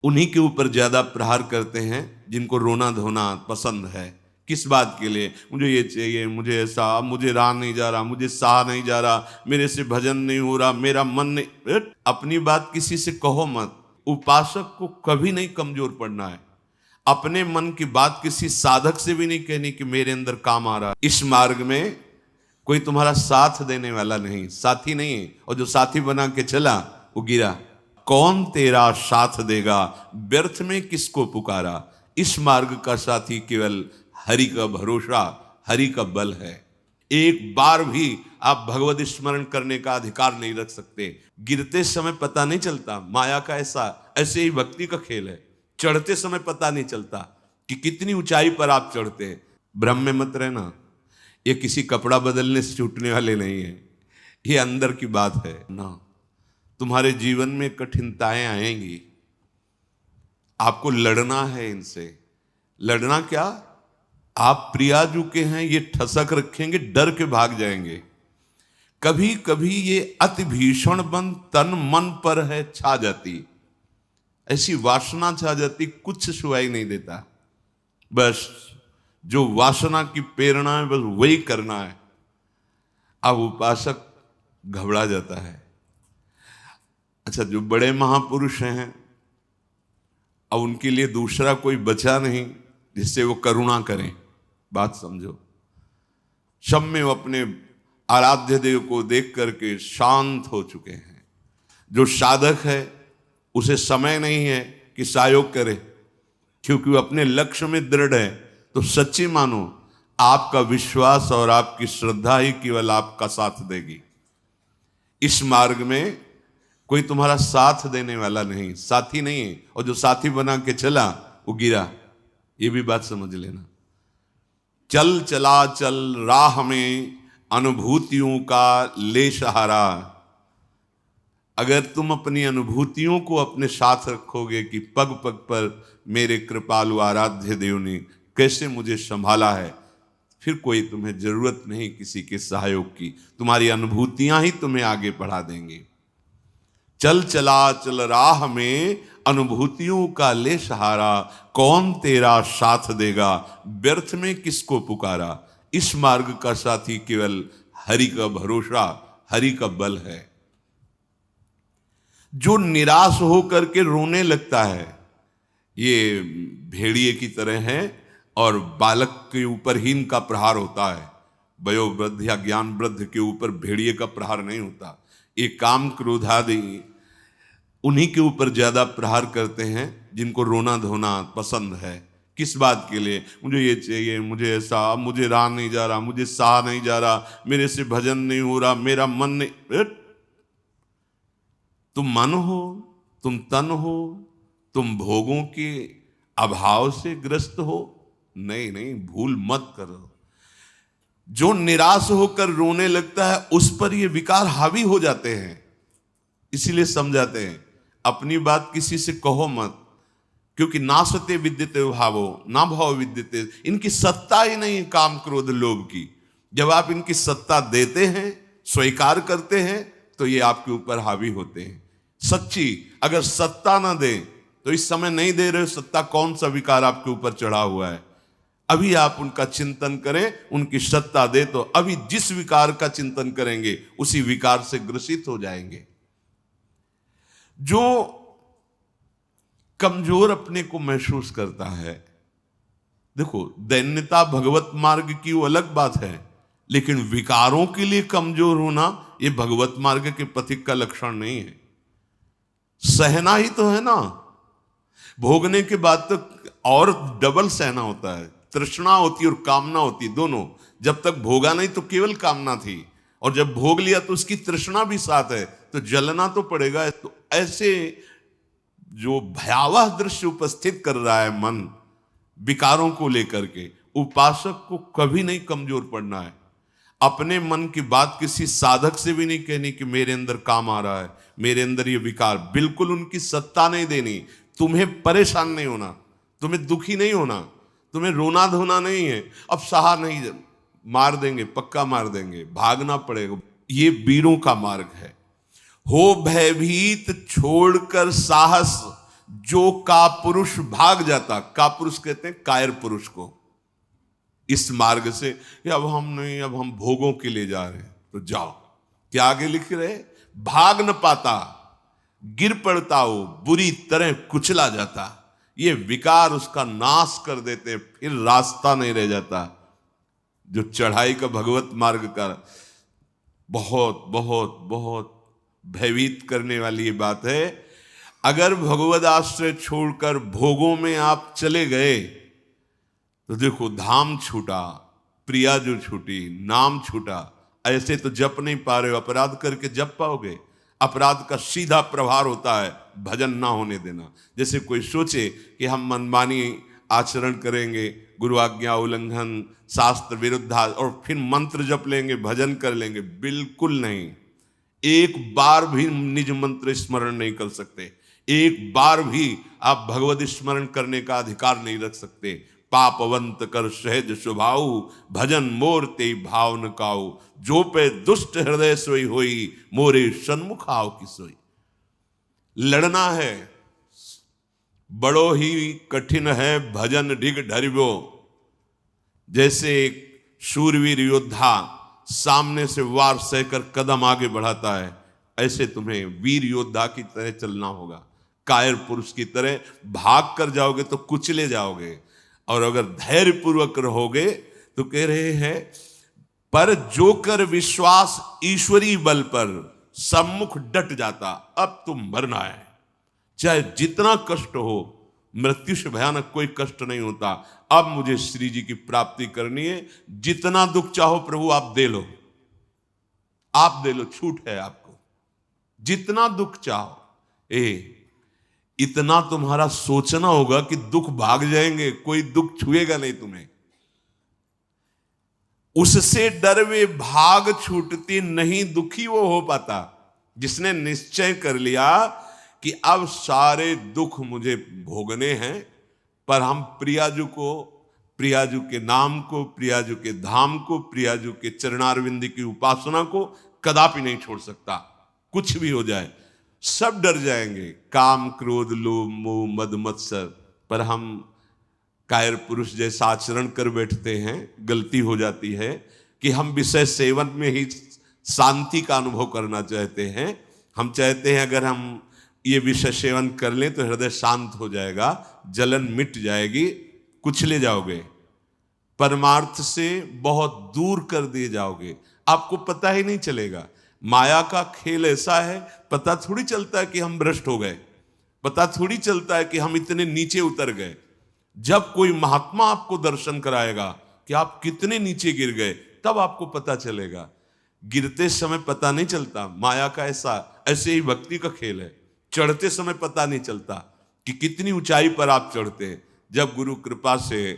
उन्हीं के ऊपर ज्यादा प्रहार करते हैं जिनको रोना धोना पसंद है। किस बात के लिए? मुझे ये चाहिए, मुझे ऐसा, मुझे रहा नहीं जा रहा, मुझे सहा नहीं जा रहा, मेरे से भजन नहीं हो रहा, मेरा मन नहीं। अपनी बात किसी से कहो मत। उपासक को कभी नहीं कमजोर पड़ना है। अपने मन की बात किसी साधक से भी नहीं कहनी कि मेरे अंदर काम आ रहा। इस मार्ग में कोई तुम्हारा साथ देने वाला नहीं, साथी नहीं है, और जो साथी बना के चला वो गिरा। कौन तेरा साथ देगा, व्यर्थ में किसको पुकारा। इस मार्ग का साथी केवल हरि का भरोसा, हरि का बल है। एक बार भी आप भगवत स्मरण करने का अधिकार नहीं रख सकते। गिरते समय पता नहीं चलता, माया का ऐसे ही भक्ति का खेल है। चढ़ते समय पता नहीं चलता कि कितनी ऊंचाई पर आप चढ़ते हैं। भ्रम में मत रहना। ये किसी कपड़ा बदलने से छूटने वाले नहीं है, ये अंदर की बात है ना। तुम्हारे जीवन में कठिनताएं आएंगी, आपको लड़ना है इनसे। लड़ना क्या? आप प्रिया चुके हैं, ये ठसक रखेंगे, डर के भाग जाएंगे। कभी कभी ये अति भीषण बन तन मन पर है छा जाती, ऐसी वासना छा जाती, कुछ सुनाई नहीं देता। बस जो वासना की प्रेरणा है बस वही करना है। अब उपासक घबरा जाता है। अच्छा, जो बड़े महापुरुष हैं, अब उनके लिए दूसरा कोई बचा नहीं जिससे वो करुणा करें। बात समझो। सब में वो अपने आराध्य देव को देख करके शांत हो चुके हैं। जो साधक है उसे समय नहीं है कि सहयोग करे, क्योंकि वो अपने लक्ष्य में दृढ़ है। तो सच्ची मानो, आपका विश्वास और आपकी श्रद्धा ही केवल आपका साथ देगी। इस मार्ग में कोई तुम्हारा साथ देने वाला नहीं, साथी नहीं है, और जो साथी बना के चला वो गिरा। ये भी बात समझ लेना। चल चला चल राह में अनुभूतियों का ले सहारा। अगर तुम अपनी अनुभूतियों को अपने साथ रखोगे कि पग पग पर मेरे कृपालु आराध्य देव ने कैसे मुझे संभाला है, फिर कोई तुम्हें जरूरत नहीं किसी के सहयोग की। तुम्हारी अनुभूतियां ही तुम्हें आगे बढ़ा देंगी। चल चला चल राह में अनुभूतियों का ले सहारा, कौन तेरा साथ देगा, व्यर्थ में किसको पुकारा। इस मार्ग का साथी केवल हरि का भरोसा, हरि का बल है। जो निराश होकर के रोने लगता है, ये भेड़िए की तरह है, और बालक के ऊपर ही इनका प्रहार होता है। वयोवृद्ध या ज्ञान वृद्ध के ऊपर भेड़िए का प्रहार नहीं होता। ये काम क्रोध आदि उन्हीं के ऊपर ज्यादा प्रहार करते हैं जिनको रोना धोना पसंद है। किस बात के लिए? मुझे ये चाहिए, मुझे ऐसा, मुझे रहा नहीं जा रहा, मुझे सहा नहीं जा रहा, मेरे से भजन नहीं हो रहा, मेरा मन नहीं। तुम मन हो, तुम तन हो, तुम भोगों के अभाव से ग्रस्त हो? नहीं नहीं, भूल मत करो। जो निराश होकर रोने लगता है उस पर ये विकार हावी हो जाते हैं। इसीलिए समझाते हैं, अपनी बात किसी से कहो मत, क्योंकि नासते विद्यते भावो ना भाव विद्यते। इनकी सत्ता ही नहीं काम क्रोध लोभ की। जब आप इनकी सत्ता देते हैं, स्वीकार करते हैं, तो ये आपके ऊपर हावी होते हैं। सच्ची अगर सत्ता ना दे तो इस समय नहीं दे रहे, सत्ता कौन सा विकार आपके ऊपर चढ़ा हुआ है। अभी आप उनका चिंतन करें, उनकी सत्ता दे तो अभी जिस विकार का चिंतन करेंगे उसी विकार से ग्रसित हो जाएंगे। जो कमजोर अपने को महसूस करता है, देखो दैन्यता भगवत मार्ग की वो अलग बात है, लेकिन विकारों के लिए कमजोर होना ये भगवत मार्ग के पथिक का लक्षण नहीं है। सहना ही तो है ना। भोगने के बाद तो और डबल सहना होता है। तृष्णा होती और कामना होती, दोनों। जब तक भोगा नहीं तो केवल कामना थी, और जब भोग लिया तो उसकी तृष्णा भी साथ है, तो जलना तो पड़ेगा। तो ऐसे जो भयावह दृश्य उपस्थित कर रहा है मन विकारों को लेकर के, उपासक को कभी नहीं कमजोर पड़ना है। अपने मन की बात किसी साधक से भी नहीं कहनी कि मेरे अंदर काम आ रहा है, मेरे अंदर ये विकार। बिल्कुल उनकी सत्ता नहीं देनी। तुम्हें परेशान नहीं होना, तुम्हें दुखी नहीं होना, तुम्हें रोना धोना नहीं है। अब सहा नहीं, मार देंगे, पक्का मार देंगे, भागना पड़ेगा। ये वीरों का मार्ग है। हो भयभीत छोड़कर साहस, जो कापुरुष भाग जाता, कापुरुष कहते हैं कायर पुरुष को, इस मार्ग से कि अब हम नहीं, अब हम भोगों के लिए जा रहे हैं, तो जाओ। क्या आगे लिख रहे, भाग न पाता, गिर पड़ता हो, बुरी तरह कुचला जाता। ये विकार उसका नाश कर देते, फिर रास्ता नहीं रह जाता। जो चढ़ाई का भगवत मार्ग का बहुत बहुत बहुत भयभीत करने वाली ये बात है। अगर भगवद आश्रय छोड़कर भोगों में आप चले गए तो देखो, धाम छूटा, प्रिया जो छूटी, नाम छूटा। ऐसे तो जप नहीं पा रहे हो, अपराध करके जप पाओगे? अपराध का सीधा प्रभाव होता है भजन ना होने देना। जैसे कोई सोचे कि हम मनमानी आचरण करेंगे, गुरु आज्ञा उल्लंघन, शास्त्र विरुद्धा, और फिर मंत्र जप लेंगे, भजन कर लेंगे, बिल्कुल नहीं। एक बार भी निज मंत्र स्मरण नहीं कर सकते, एक बार भी आप भगवत स्मरण करने का अधिकार नहीं रख सकते। पापवंत कर सहज स्वभाव, भजन मोर ते भाव न काऊ, जो पे दुष्ट हृदय सोई होई, मोरे सन्मुख आओ की सोई। लड़ना है, बड़ो ही कठिन है भजन ढिग ढरिबो। जैसे एक शूरवीर योद्धा सामने से वार सहकर कदम आगे बढ़ाता है, ऐसे तुम्हें वीर योद्धा की तरह चलना होगा। कायर पुरुष की तरह भाग कर जाओगे तो कुचले जाओगे, और अगर धैर्य पूर्वक रहोगे तो कह रहे हैं, पर जो कर विश्वास ईश्वरी बल पर, सम्मुख डट जाता। अब तुम मरना है, चाहे जितना कष्ट हो, मृत्यु से भयानक कोई कष्ट नहीं होता। अब मुझे श्री जी की प्राप्ति करनी है, जितना दुख चाहो प्रभु आप दे लो, आप दे लो, छूट है आपको, जितना दुख चाहो। इतना तुम्हारा सोचना होगा कि दुख भाग जाएंगे, कोई दुख छुएगा नहीं तुम्हें। उससे डर वे भाग छूटती नहीं, दुखी वो हो पाता जिसने निश्चय कर लिया कि अब सारे दुख मुझे भोगने हैं, पर हम प्रियाजू को, प्रियाजू के नाम को, प्रियाजू के धाम को, प्रियाजू के चरणारविंद की उपासना को कदापि नहीं छोड़ सकता। कुछ भी हो जाए, सब डर जाएंगे, काम क्रोध लोभ मोह मद मत्सर, पर हम कायर पुरुष जैसा आचरण कर बैठते हैं। गलती हो जाती है कि हम विषय सेवन में ही शांति का अनुभव करना चाहते हैं। हम चाहते हैं अगर हम ये विषय सेवन कर लें तो हृदय शांत हो जाएगा, जलन मिट जाएगी, कुचले जाओगे, परमार्थ से बहुत दूर कर दिए जाओगे, आपको पता ही नहीं चलेगा। माया का खेल ऐसा है, पता थोड़ी चलता है कि हम भ्रष्ट हो गए, पता थोड़ी चलता है कि हम इतने नीचे उतर गए। जब कोई महात्मा आपको दर्शन कराएगा कि आप कितने नीचे गिर गए, तब आपको पता चलेगा। गिरते समय पता नहीं चलता। माया का ऐसे ही भक्ति का खेल है, चढ़ते समय पता नहीं चलता कि कितनी ऊंचाई पर आप चढ़ते हैं। जब गुरु कृपा से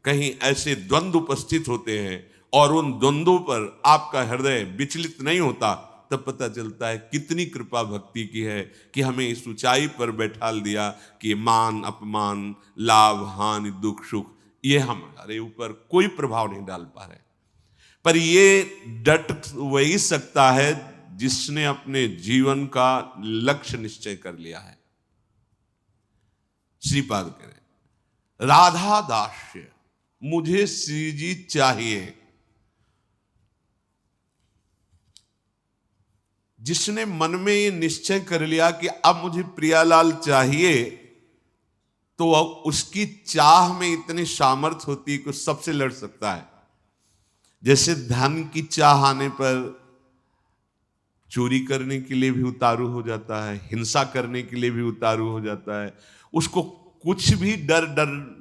कहीं ऐसे द्वंद्व उपस्थित होते हैं और उन द्वंद्वों पर आपका हृदय विचलित नहीं होता, तब पता चलता है कितनी कृपा भक्ति की है कि हमें इस ऊंचाई पर बैठाल दिया कि मान अपमान, लाभ हानि, दुख सुख, ये हमारे ऊपर कोई प्रभाव नहीं डाल पा रहे। पर ये डट वही सकता है जिसने अपने जीवन का लक्ष्य निश्चय कर लिया है। श्रीपाद कह रहे, राधा दास्य, मुझे श्री जी चाहिए। जिसने मन में ये निश्चय कर लिया कि अब मुझे प्रियालाल चाहिए, तो उसकी चाह में इतनी सामर्थ्य होती है कि सबसे लड़ सकता है। जैसे धन की चाह आने पर चोरी करने के लिए भी उतारू हो जाता है, हिंसा करने के लिए भी उतारू हो जाता है, उसको कुछ भी डर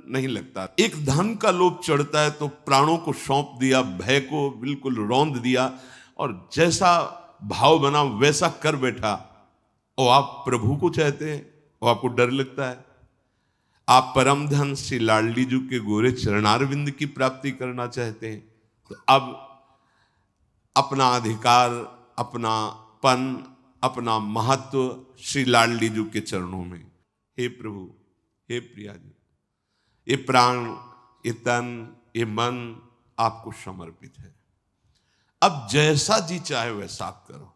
नहीं लगता। एक धन का लोभ चढ़ता है तो प्राणों को सौंप दिया, भय को बिल्कुल रौंद दिया, और जैसा भाव बना वैसा कर बैठा। और आप प्रभु को चाहते हैं और आपको डर लगता है। आप परम धन श्री लाडली जी के गोरे चरणारविंद की प्राप्ति करना चाहते हैं, तो अब अपना अधिकार, अपना पन, अपना महत्व श्री लाडली जी के चरणों में। हे प्रभु, हे प्रिया जी, ये प्राण, ये तन, ये मन आपको समर्पित है। अब जैसा जी चाहे वैसा आप करो।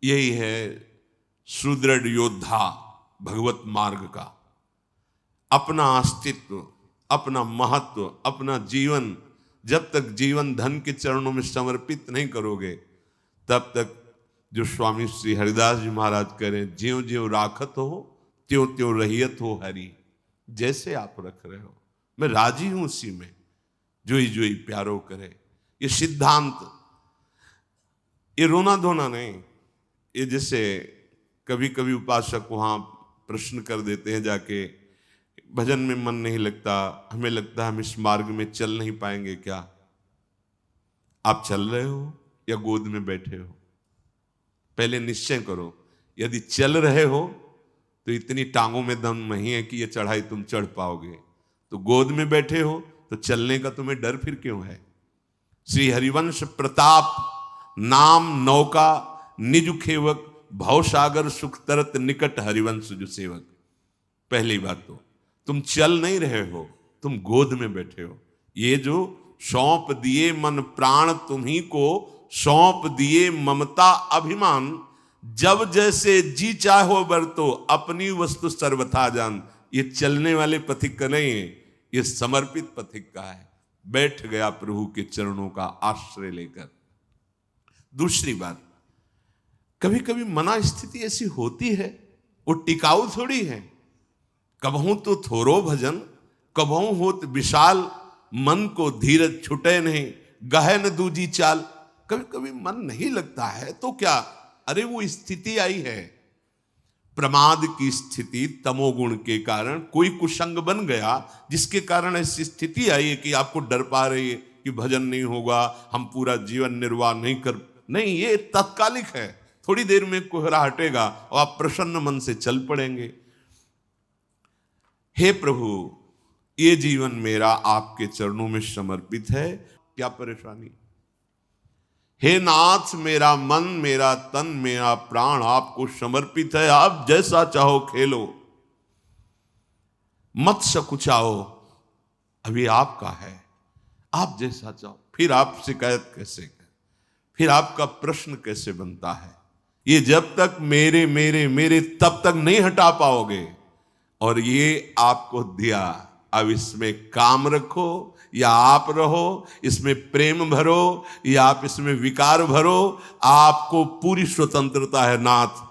यही है सुदृढ़ योद्धा भगवत मार्ग का। अपना अस्तित्व, अपना महत्व, अपना जीवन जब तक जीवन धन के चरणों में समर्पित नहीं करोगे, तब तक जो स्वामी श्री हरिदास जी महाराज करें, ज्यों ज्यों राखत हो त्यों त्यों रहियत हो हरि। जैसे आप रख रहे हो मैं राजी हूं उसी में, जोई जोई प्यारो करे। ये सिद्धांत, ये रोना धोना नहीं। ये जैसे कभी कभी उपासक वहां प्रश्न कर देते हैं जाके, भजन में मन नहीं लगता, हमें लगता है हम इस मार्ग में चल नहीं पाएंगे क्या? आप चल रहे हो या गोद में बैठे हो? पहले निश्चय करो। यदि चल रहे हो तो इतनी टांगों में दम नहीं है कि ये चढ़ाई तुम चढ़ पाओगे। तो गोद में बैठे हो तो चलने का तुम्हें डर फिर क्यों है? श्री हरिवंश प्रताप नाम नौका निज खेवक, भवसागर सुख तरत निकट हरिवंश जो सेवक। पहली बात तो तुम चल नहीं रहे हो, तुम गोद में बैठे हो। ये जो सौंप दिए मन प्राण तुम्ही को, सौंप दिए ममता अभिमान, जब जैसे जी चाहो बरतो अपनी वस्तु सर्वथा जान। ये चलने वाले पथिक का नहीं है, ये समर्पित पथिक का है। बैठ गया प्रभु के चरणों का आश्रय लेकर। दूसरी बात, कभी कभी मना स्थिति ऐसी होती है, वो टिकाऊ थोड़ी है। कबहू तो थोरो भजन, कबहू होत विशाल, मन को धीरज छुटे नहीं, गहन दूजी चाल। कभी कभी मन नहीं लगता है तो क्या, अरे वो स्थिति आई है, प्रमाद की स्थिति, तमोगुण के कारण कोई कुसंग बन गया, जिसके कारण ऐसी स्थिति आई है कि आपको डर पा रही है कि भजन नहीं होगा, हम पूरा जीवन निर्वाह नहीं कर। नहीं, ये तात्कालिक है, थोड़ी देर में कोहरा हटेगा और आप प्रसन्न मन से चल पड़ेंगे। हे प्रभु, ये जीवन मेरा आपके चरणों में समर्पित है, क्या परेशानी? हे नाथ, मेरा मन, मेरा तन, मेरा प्राण आपको समर्पित है। आप जैसा चाहो खेलो, मत सकुचाओ, अभी आपका है, आप जैसा चाहो। फिर आप शिकायत कैसे करें? फिर आपका प्रश्न कैसे बनता है? ये जब तक मेरे मेरे मेरे तब तक नहीं हटा पाओगे। और ये आपको दिया, अब इसमें काम रखो या आप रहो, इसमें प्रेम भरो या आप इसमें विकार भरो, आपको पूरी स्वतंत्रता है नाथ।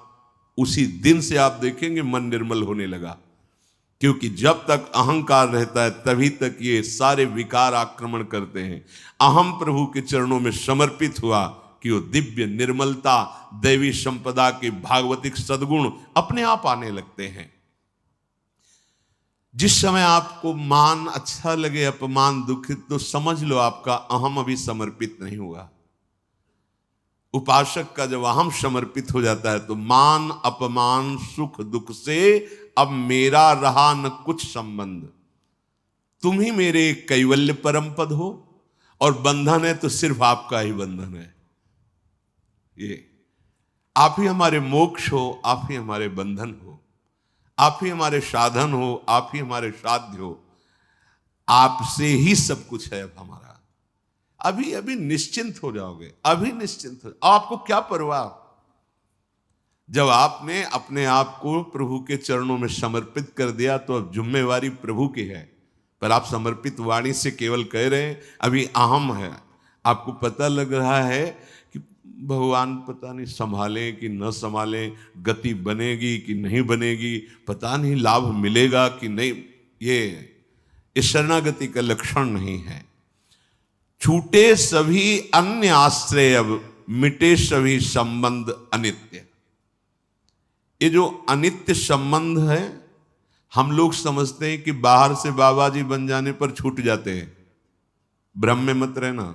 उसी दिन से आप देखेंगे मन निर्मल होने लगा। क्योंकि जब तक अहंकार रहता है तभी तक ये सारे विकार आक्रमण करते हैं। अहम प्रभु के चरणों में समर्पित हुआ कि वो दिव्य निर्मलता, दैवी संपदा के भागवतिक सद्गुण अपने आप आने लगते हैं। जिस समय आपको मान अच्छा लगे, अपमान दुखित, तो समझ लो आपका अहम अभी समर्पित नहीं हुआ। उपासक का जब अहम समर्पित हो जाता है तो मान अपमान सुख दुख से अब मेरा रहा न कुछ संबंध। तुम ही मेरे कैवल्य परम पद हो, और बंधन है तो सिर्फ आपका ही बंधन है। ये आप ही हमारे मोक्ष हो, आप ही हमारे बंधन हो, आप ही हमारे साधन हो, आप ही हमारे साध्य हो। आपसे ही सब कुछ है अब हमारा। अभी अभी निश्चिंत हो जाओगे, अभी निश्चिंत हो। आपको क्या परवाह? जब आपने अपने आप को प्रभु के चरणों में समर्पित कर दिया तो अब जिम्मेवारी प्रभु की है। पर आप समर्पित वाणी से केवल कह रहे हैं, अभी अहम है। आपको पता लग रहा है कि भगवान पता नहीं संभाले कि न संभाले, गति बनेगी कि नहीं बनेगी, पता नहीं लाभ मिलेगा कि नहीं। ये शरणागति का लक्षण नहीं है। छूटे सभी अन्य आश्रय, अब मिटे सभी संबंध अनित्य। ये जो अनित्य संबंध है, हम लोग समझते हैं कि बाहर से बाबा जी बन जाने पर छूट जाते हैं। भ्रम में मत रहना,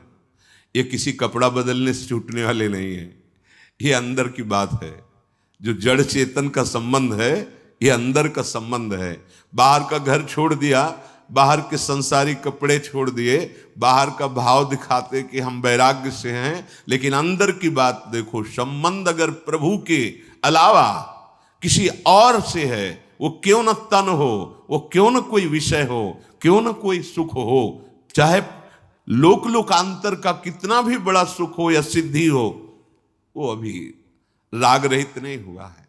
ये किसी कपड़ा बदलने से छूटने वाले नहीं है। ये अंदर की बात है। जो जड़ चेतन का संबंध है, ये अंदर का संबंध है। बाहर का घर छोड़ दिया, बाहर के संसारिक कपड़े छोड़ दिए, बाहर का भाव दिखाते कि हम वैराग्य से हैं, लेकिन अंदर की बात देखो। संबंध अगर प्रभु के अलावा किसी और से है, वो क्यों न तन हो, वो क्यों न कोई विषय हो, क्यों न कोई सुख हो, चाहे लोक लोकांतर का कितना भी बड़ा सुख हो या सिद्धि हो, वो अभी राग रहित नहीं हुआ है।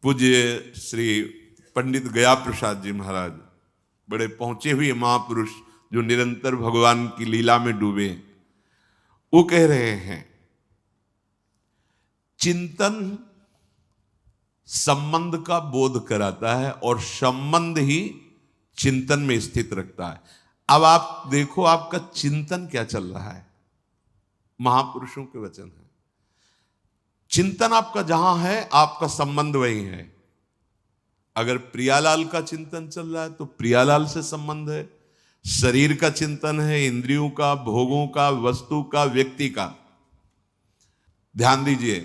पूज्य श्री पंडित गया प्रसाद जी महाराज, बड़े पहुंचे हुए महापुरुष जो निरंतर भगवान की लीला में डूबे, वो कह रहे हैं चिंतन संबंध का बोध कराता है और संबंध ही चिंतन में स्थित रखता है। अब आप देखो आपका चिंतन क्या चल रहा है, महापुरुषों के वचन है। चिंतन आपका जहां है आपका संबंध वही है। अगर प्रियालाल का चिंतन चल रहा है तो प्रियालाल से संबंध है, शरीर का चिंतन है, इंद्रियों का, भोगों का, वस्तु का, व्यक्ति का। ध्यान दीजिए,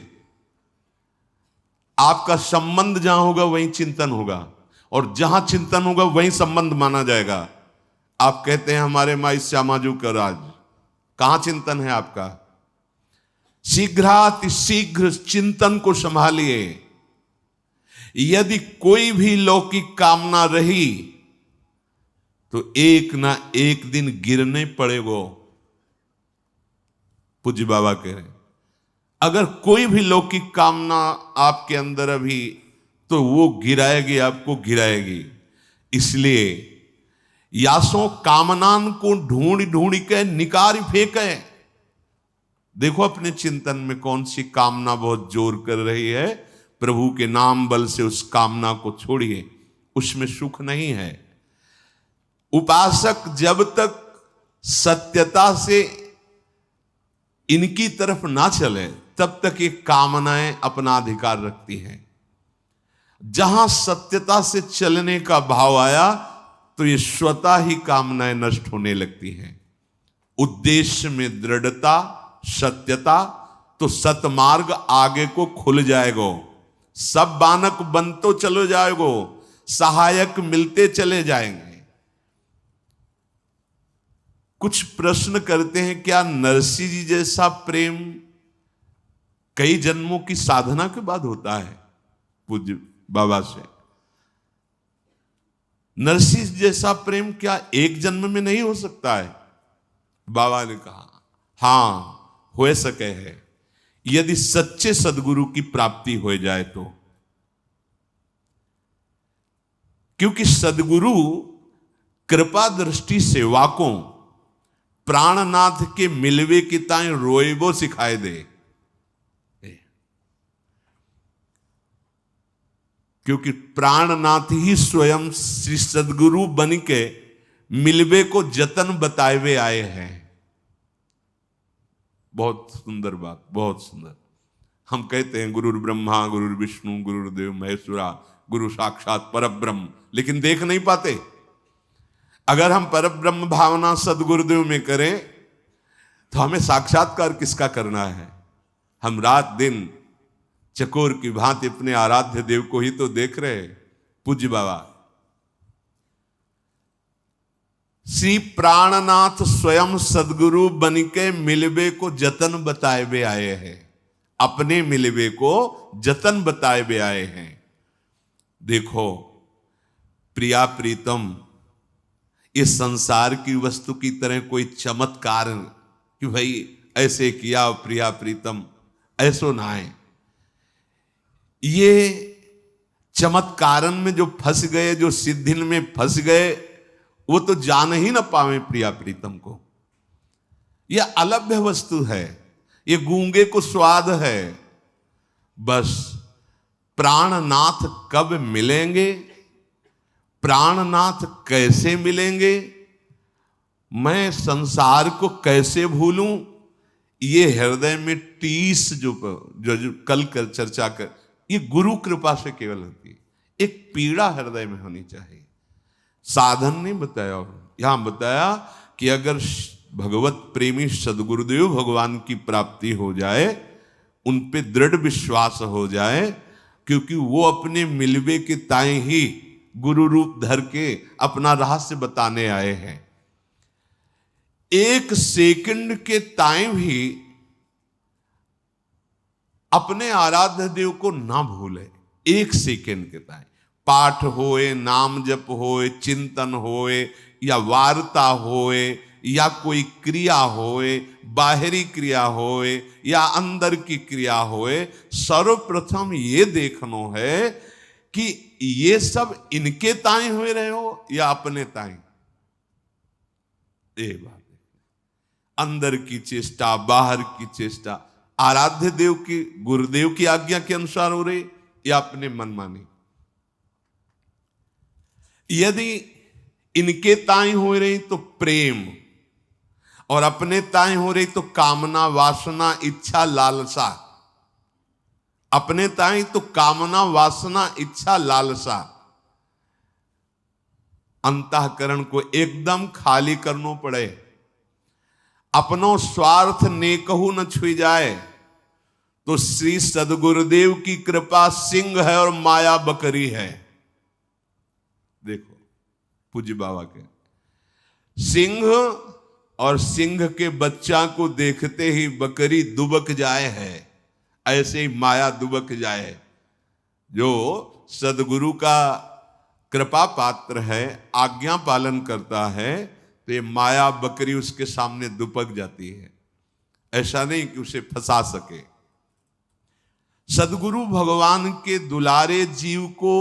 आपका संबंध जहां होगा वहीं चिंतन होगा, और जहां चिंतन होगा वहीं संबंध माना जाएगा। आप कहते हैं हमारे माई श्यामाजू का राज, कहां चिंतन है आपका? शीघ्रातिशीघ्र चिंतन को संभालिए। यदि कोई भी लौकिक कामना रही तो एक ना एक दिन गिरने पड़ेगो। पूज्य बाबा कह रहे हैं अगर कोई भी लौकिक कामना आपके अंदर अभी, तो वो गिराएगी, आपको गिराएगी। इसलिए यासों कामनान को ढूंढ ढूंढ के निकाल फेंके। देखो अपने चिंतन में कौन सी कामना बहुत जोर कर रही है, प्रभु के नाम बल से उस कामना को छोड़िए, उसमें सुख नहीं है। उपासक जब तक सत्यता से इनकी तरफ ना चले तब तक ये कामनाएं अपना अधिकार रखती हैं। जहां सत्यता से चलने का भाव आया तो ये स्वतः ही कामनाएं नष्ट होने लगती हैं। उद्देश्य में दृढ़ता, सत्यता, तो सतमार्ग आगे को खुल जाएगो। सब बानक बनतो चलो जाएगो, सहायक मिलते चले जाएंगे। कुछ प्रश्न करते हैं, क्या नरसिंह जी जैसा प्रेम कई जन्मों की साधना के बाद होता है? पूज्य बाबा से, नरसिंह जैसा प्रेम क्या एक जन्म में नहीं हो सकता है? बाबा ने कहा हां हो सके है, यदि सच्चे सदगुरु की प्राप्ति हो जाए तो। क्योंकि सदगुरु कृपा दृष्टि सेवाकों प्राणनाथ के मिलवे की ताई रोएबो सिखाए दे। क्योंकि प्राणनाथ ही स्वयं श्री सदगुरु बन के मिलवे को जतन बताए हुए आए हैं। बहुत सुंदर बात, बहुत सुंदर। हम कहते हैं गुरुर ब्रह्मा गुरुर विष्णु गुरुर्देव महेश्वरा, गुरु साक्षात परब्रह्म, लेकिन देख नहीं पाते। अगर हम परब्रह्म भावना सदगुरुदेव में करें तो हमें साक्षात्कार किसका करना है? हम रात दिन चकोर की भांति अपने आराध्य देव को ही तो देख रहे। पूज्य बाबा श्री प्राणनाथ स्वयं सदगुरु बनिके मिलवे को जतन बताए हुए आए हैं। अपने मिलवे को जतन बताए हुए आए हैं। देखो प्रिया प्रीतम, ये संसार की वस्तु की तरह कोई चमत्कार कि भाई ऐसे किया प्रिया प्रीतम, ऐसो ना है। ये चमत्कारन में जो फंस गए, जो सिद्धिन में फंस गए, वो तो जान ही ना पावे प्रिया प्रीतम को। यह अलभ्य वस्तु है, ये गूंगे को स्वाद है। बस प्राणनाथ कब मिलेंगे, प्राणनाथ कैसे मिलेंगे, मैं संसार को कैसे भूलूं, ये हृदय में टीस जो कल कर चर्चा कर, ये गुरु कृपा से केवल होती है। एक पीड़ा हृदय में होनी चाहिए। साधन नहीं बताया, यहां बताया कि अगर भगवत प्रेमी सदगुरुदेव भगवान की प्राप्ति हो जाए, उन पे दृढ़ विश्वास हो जाए, क्योंकि वो अपने मिलवे के ताए ही गुरु रूप धर के अपना रहस्य बताने आए हैं। एक सेकंड के ताए भी अपने आराध्य देव को ना भूले। एक सेकंड के ताए पाठ होए, नाम जप होए, चिंतन होए, या वार्ता होए, या कोई क्रिया होए, बाहरी क्रिया होए या अंदर की क्रिया होए, सर्वप्रथम ये देखना है कि ये सब इनके ताई हुए रहे हो या अपने ताई। ये बात है, अंदर की चेष्टा बाहर की चेष्टा आराध्य देव की गुरुदेव की आज्ञा के अनुसार हो रही या अपने मनमानी। यदि इनके ताई हो रही तो प्रेम, और अपने ताई हो रही तो कामना वासना इच्छा लालसा। अपने ताई तो कामना वासना इच्छा लालसा। अंतःकरण को एकदम खाली करना पड़े। अपनो स्वार्थ नेकहु न छुई जाए तो श्री सदगुरुदेव की कृपा सिंह है और माया बकरी है। देखो पूज्य बाबा के सिंह और सिंह के बच्चा को देखते ही बकरी दुबक जाए है, ऐसे ही माया दुबक जाए। जो सदगुरु का कृपा पात्र है, आज्ञा पालन करता है, तो ये माया बकरी उसके सामने दुबक जाती है। ऐसा नहीं कि उसे फंसा सके। सदगुरु भगवान के दुलारे जीव को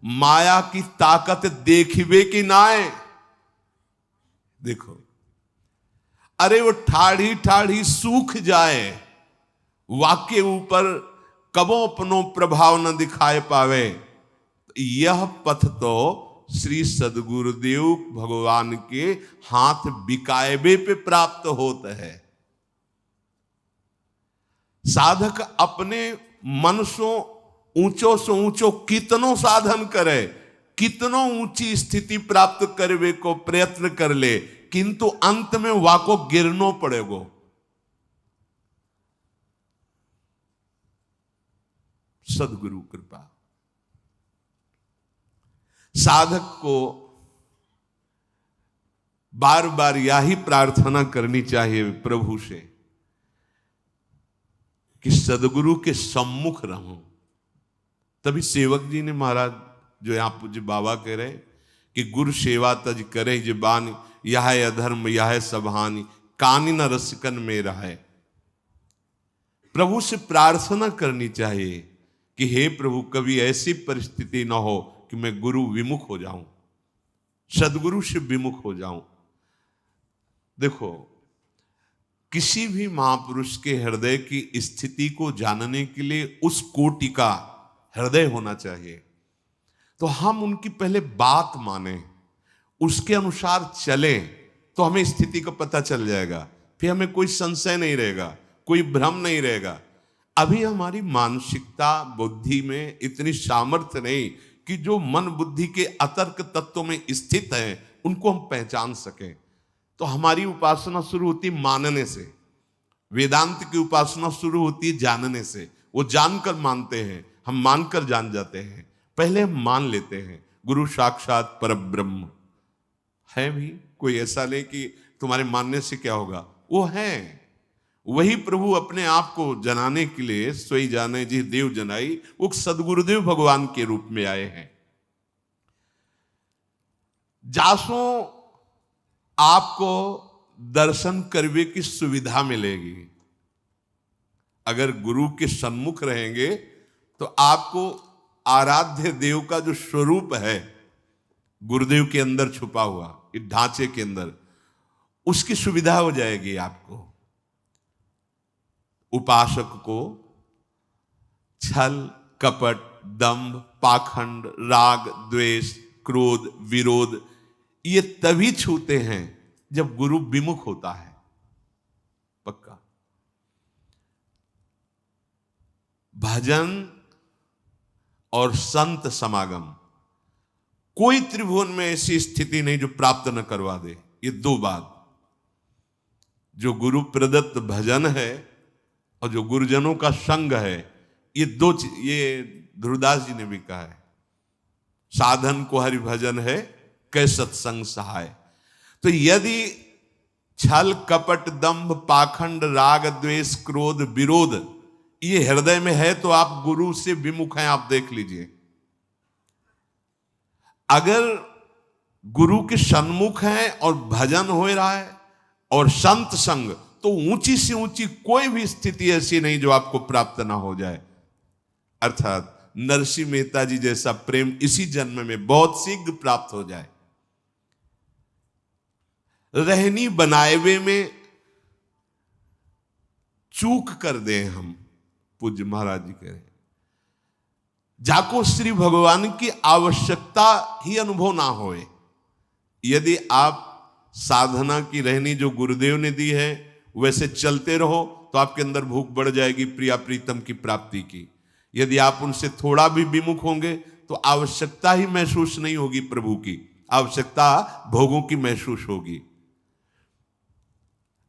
माया की ताकत देखिबे कि नाए। देखो, अरे वो ठाढ़ी ठाढ़ी सूख जाए, वाक्य ऊपर कबो अपनो प्रभाव न दिखाए पावे। यह पथ तो श्री सदगुरुदेव भगवान के हाथ बिकायबे पे प्राप्त होता है। साधक अपने मन सो ऊंचो कितनो साधन करे, कितनो ऊंची स्थिति प्राप्त करवे को प्रयत्न कर ले, किंतु अंत में वाको गिरनो पड़ेगो। सदगुरु कृपा। साधक को बार बार यही प्रार्थना करनी चाहिए प्रभु से कि सदगुरु के सम्मुख रहूं। तभी सेवक जी ने महाराज जो यहां पूज्य बाबा कह रहे कि गुरु सेवा तज करे जबानी, यह अधर्म यह सबहानि, कानी न रसिकन में रहे। प्रभु से प्रार्थना करनी चाहिए कि हे प्रभु, कभी ऐसी परिस्थिति न हो कि मैं गुरु विमुख हो जाऊं, सदगुरु से विमुख हो जाऊं। देखो, किसी भी महापुरुष के हृदय की स्थिति को जानने के लिए उस कोटि का हृदय होना चाहिए। तो हम उनकी पहले बात माने, उसके अनुसार चलें, तो हमें स्थिति का पता चल जाएगा। फिर हमें कोई संशय नहीं रहेगा, कोई भ्रम नहीं रहेगा। अभी हमारी मानसिकता बुद्धि में इतनी सामर्थ्य नहीं कि जो मन बुद्धि के अतर्क तत्वों में स्थित है उनको हम पहचान सकें। तो हमारी उपासना शुरू होती मानने से, वेदांत की उपासना शुरू होती है जानने से। वो जानकर मानते हैं, हम मानकर जान जाते हैं। पहले हम मान लेते हैं गुरु साक्षात परब्रह्म है। भी कोई ऐसा नहीं कि तुम्हारे मानने से क्या होगा, वो है। वही प्रभु अपने आप को जनाने के लिए सोई जाने जी देव जनाई, वो सदगुरुदेव भगवान के रूप में आए हैं। जासो आपको दर्शन करने की सुविधा मिलेगी। अगर गुरु के सन्मुख रहेंगे तो आपको आराध्य देव का जो स्वरूप है गुरुदेव के अंदर छुपा हुआ, इस ढांचे के अंदर, उसकी सुविधा हो जाएगी आपको। उपासक को छल कपट दंभ पाखंड राग द्वेष क्रोध विरोध ये तभी छूते हैं जब गुरु विमुख होता है। पक्का। भजन और संत समागम, कोई त्रिभुवन में ऐसी स्थिति नहीं जो प्राप्त न करवा दे। ये दो बात, जो गुरु प्रदत्त भजन है और जो गुरुजनों का संग है, ये दो, ये ध्रुवदास जी ने भी कहा है, साधन को हरि भजन है कै सत्संग सहाय। तो यदि छल कपट दंभ पाखंड राग द्वेष क्रोध विरोध ये हृदय में है तो आप गुरु से विमुख हैं। आप देख लीजिए, अगर गुरु के सन्मुख हैं और भजन हो रहा है और संत संग, तो ऊंची से ऊंची कोई भी स्थिति ऐसी नहीं जो आपको प्राप्त ना हो जाए। अर्थात नरसिंह मेहता जी जैसा प्रेम इसी जन्म में बहुत शीघ्र प्राप्त हो जाए। रहनी बनाएवे में चूक कर दें हम, पूज्य महाराज जी कह रहे हैं, जाको श्री भगवान की आवश्यकता ही अनुभव ना होए। यदि आप साधना की रहनी जो गुरुदेव ने दी है वैसे चलते रहो तो आपके अंदर भूख बढ़ जाएगी प्रिया प्रीतम की प्राप्ति की। यदि आप उनसे थोड़ा भी विमुख होंगे तो आवश्यकता ही महसूस नहीं होगी प्रभु की, आवश्यकता भोगों की महसूस होगी।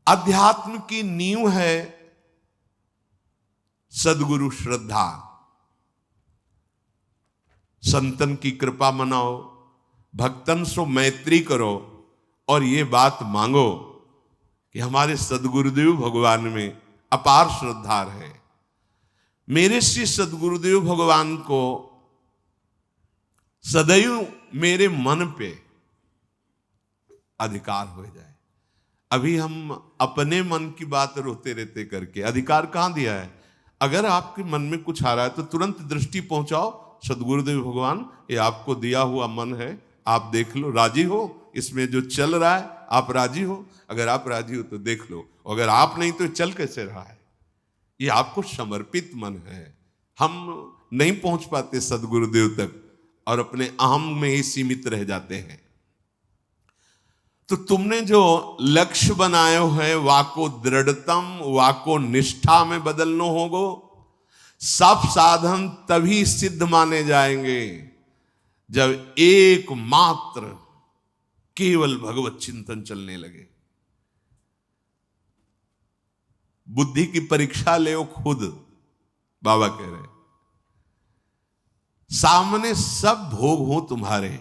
अध्यात्म की नींव है सद्गुरु श्रद्धा। संतन की कृपा मनाओ, भक्तन सो मैत्री करो और ये बात मांगो कि हमारे सद्गुरुदेव भगवान में अपार श्रद्धा है। मेरे श्री सद्गुरुदेव भगवान को सदैव मेरे मन पे अधिकार हो जाए। अभी हम अपने मन की बात रोते रहते करके अधिकार कहां दिया है? अगर आपके मन में कुछ आ रहा है तो तुरंत दृष्टि पहुंचाओ, सद्गुरुदेव भगवान ये आपको दिया हुआ मन है, आप देख लो, राजी हो इसमें जो चल रहा है, आप राजी हो? अगर आप राजी हो तो देख लो, अगर आप नहीं तो चल कैसे रहा है? ये आपको समर्पित मन है। हम नहीं पहुंच पाते सद्गुरुदेव तक और अपने अहम में ही सीमित रह जाते हैं। तो तुमने जो लक्ष्य बनाए है वाको दृढ़तम, वाको निष्ठा में बदलना होगो। सब साधन तभी सिद्ध माने जाएंगे जब एकमात्र केवल भगवत चिंतन चलने लगे। बुद्धि की परीक्षा ले खुद, बाबा कह रहे, सामने सब भोग हो तुम्हारे,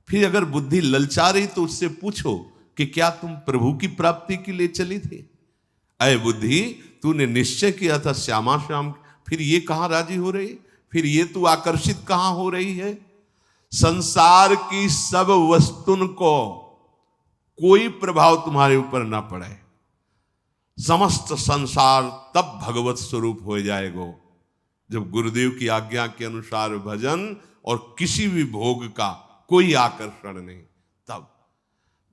फिर अगर बुद्धि ललचा रही तो उससे पूछो कि क्या तुम प्रभु की प्राप्ति के लिए चली थी? अय बुद्धि, तूने निश्चय किया था श्यामा श्याम, फिर ये कहां राजी हो रही, फिर ये तू आकर्षित कहां हो रही है? संसार की सब वस्तुन को कोई प्रभाव तुम्हारे ऊपर ना पड़े, समस्त संसार तब भगवत स्वरूप हो जाएगा जब गुरुदेव की आज्ञा के अनुसार भजन और किसी भी भोग का कोई आकर्षण नहीं। तब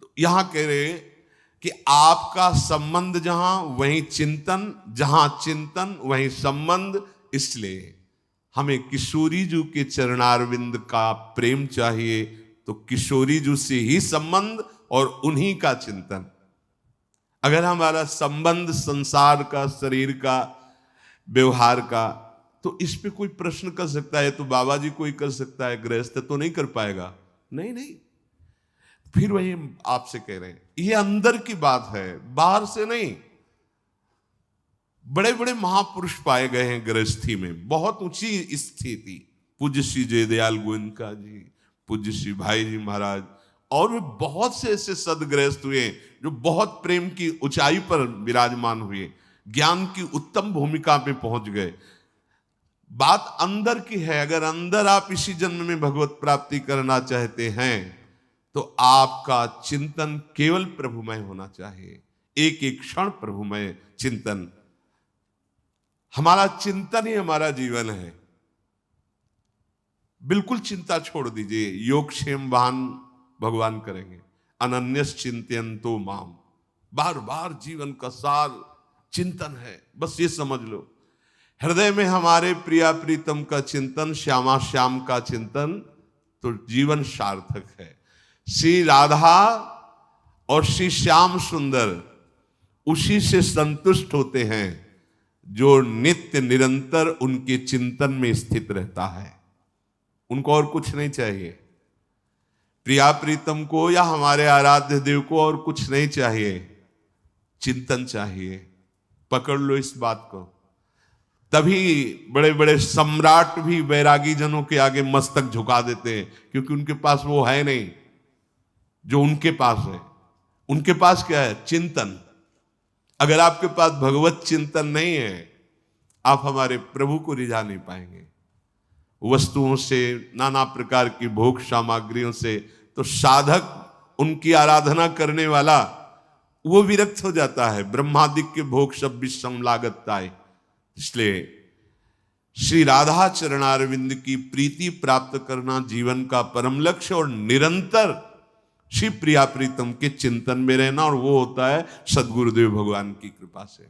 तो यहां कह रहे कि आपका संबंध जहां वहीं चिंतन, जहां चिंतन वहीं संबंध। इसलिए हमें किशोरी जी के चरणारविंद का प्रेम चाहिए, तो किशोरी जी से ही संबंध और उन्हीं का चिंतन। अगर हमारा संबंध संसार का, शरीर का, व्यवहार का, तो इस पे कोई प्रश्न कर सकता है तो बाबा जी कोई कर सकता है, गृहस्थ तो नहीं कर पाएगा। नहीं नहीं, फिर वही आपसे कह रहे हैं, ये अंदर की बात है, बाहर से नहीं। बड़े बड़े महापुरुष पाए गए हैं गृहस्थी में, बहुत ऊंची स्थिति। पूज्य श्री जयदयाल गोयनका जी, पूज्य श्री भाई जी महाराज, और भी बहुत से ऐसे सदगृहस्थ हुए जो बहुत प्रेम की ऊंचाई पर विराजमान हुए, ज्ञान की उत्तम भूमिका पे पहुंच गए। बात अंदर की है। अगर अंदर आप इसी जन्म में भगवत प्राप्ति करना चाहते हैं तो आपका चिंतन केवल प्रभुमय होना चाहिए, एक एक क्षण प्रभुमय चिंतन। हमारा चिंतन ही हमारा जीवन है। बिल्कुल चिंता छोड़ दीजिए, योगक्षेम वाहन भगवान करेंगे। अनन्यस चिंतयन्तो माम, बार बार जीवन का सार चिंतन है, बस ये समझ लो। हृदय में हमारे प्रिया प्रीतम का चिंतन, श्यामा श्याम का चिंतन, तो जीवन सार्थक है। श्री राधा और श्री श्याम सुंदर उसी से संतुष्ट होते हैं जो नित्य निरंतर उनके चिंतन में स्थित रहता है। उनको और कुछ नहीं चाहिए। प्रिया प्रीतम को या हमारे आराध्य देव को और कुछ नहीं चाहिए, चिंतन चाहिए। पकड़ लो इस बात को। तभी बड़े बड़े सम्राट भी वैरागी जनों के आगे मस्तक झुका देते हैं, क्योंकि उनके पास वो है नहीं जो उनके पास है। उनके पास क्या है? चिंतन। अगर आपके पास भगवत चिंतन नहीं है, आप हमारे प्रभु को रिझा नहीं पाएंगे। वस्तुओं से, नाना प्रकार की भोग सामग्रियों से, तो साधक, उनकी आराधना करने वाला, वो विरक्त हो जाता है। ब्रह्मादिक के भोग सब विषम लागत ताय। इसलिए श्री राधा चरणारविंद की प्रीति प्राप्त करना जीवन का परम लक्ष्य और निरंतर श्री प्रिया प्रीतम के चिंतन में रहना, और वो होता है सद्गुरुदेव भगवान की कृपा से।